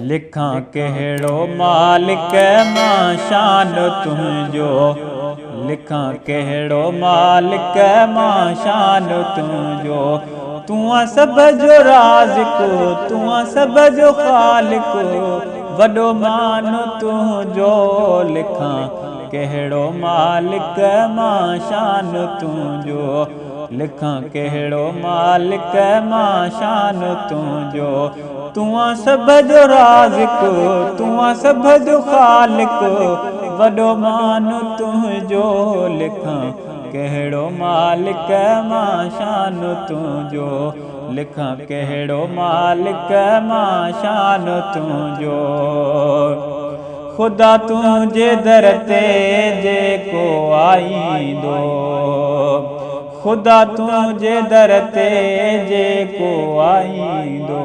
लिखा कहिड़ो मालिक मां शान तुंहिंजो, लिखा कहिड़ो मालिक मां शान तुंहिंजो। तूं सभ जो राज़िक़ु, तूं सभ जो ख़ालिक़ु, वॾो मान तुंहिंजो। लिखा कहिड़ो मालिक मां शान तुंहिंजो, लिखा कहिड़ो मालिक मां शान तुंहिंजो। तूं सभ जो राज़िक़ु, तूं सभ जो ख़ालिक़ु, वॾो मान तुंहिंजो। लिखा कहिड़ो मालिक मां शान तुंहिंजो, लिखा कहिड़ो मालिक मां शान तुंहिंजो। ख़ुदा तुंहिंजे दर ते जेको आईंदो, ख़ुदा तुंहिंजे दर ते जेको आईंदो,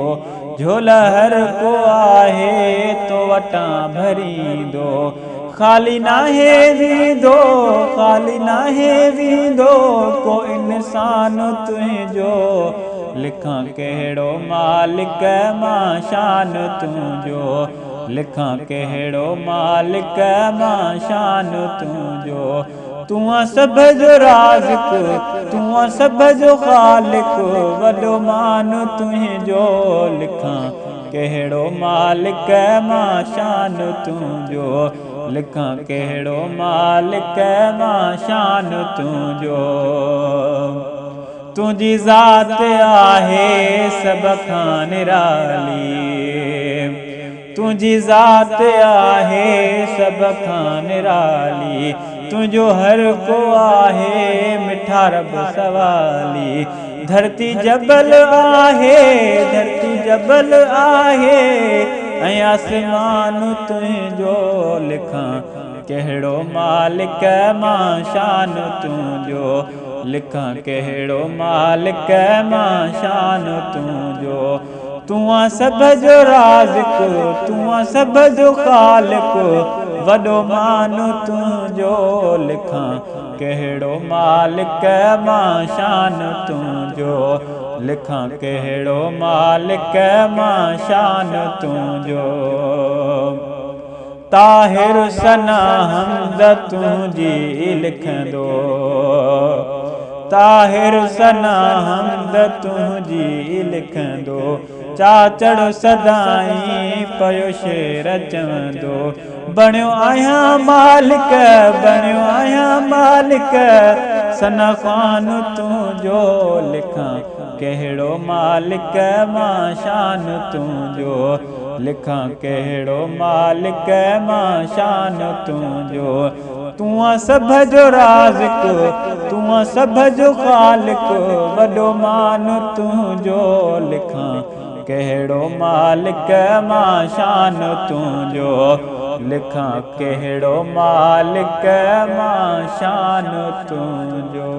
झोला हर को आहे तो वटां भरींदो। ख़ाली नाहे वींदो, ख़ाली नाहे वींदो को इंसान तुंहिंजो। लिखा कहिड़ो मालिक मां शान तुंहिंजो, लिखा कहिड़ो मालिक मां शान तुंहिंजो। तूं सभ जो राज़िक़ु, तूं सभ जो ख़ालिक़ु, वॾो मान तुंहिंजो। लिखा कहिड़ो मालिक मां शान तुंहिंजो, लिखा कहिड़ो मालिक मां शान तुंहिंजो। तुंहिंजी ज़ात आहे सभ खां निराली, तुंहिंजी ज़ात आहे सभ खां निराली, तुंहिंजो हर को आहे मिठा रब सवाली। धरती जबल आहे, धरती जबल आहे, ऐं आसमान तुंहिंजो। लिखा कहिड़ो मालिक मां शान तुंहिंजो, लिखा कहिड़ो मालिक मां शान तुंहिंजो। तूं सभ जो राज़िक़ु, तूं सभ जो ख़ालिक़ु, वॾो मान तुंहिंजो। लिखा कहिड़ो मालिक मां शान तुंहिंजो, लिखा कहिड़ो मालिक मां शान तुंहिंजो। ताहिर सना हमद तुंहिंजी लिखंदो, ताहिर सना हमद तुंहिंजी लिखंदो। चाचड़ सदाई पयो शेर चवंदो, बणियो आहियां मालिक, बणियो आहियां मालिक, सना ख़ान तुंहिंजो। लिखा कहिड़ो मालिक मां शान तुंहिंजो, लिखा कहिड़ो मालिक मां शान तुंहिंजो। तूं सभ जो राज़िक़ु, तूं सभ जो ख़ालिक़ु, वॾो मान तुंहिंजो। लिखा कहिड़ो मालिक मां शान तुंहिंजो, लिखा कहिड़ो मालिक मां शान तुंहिंजो।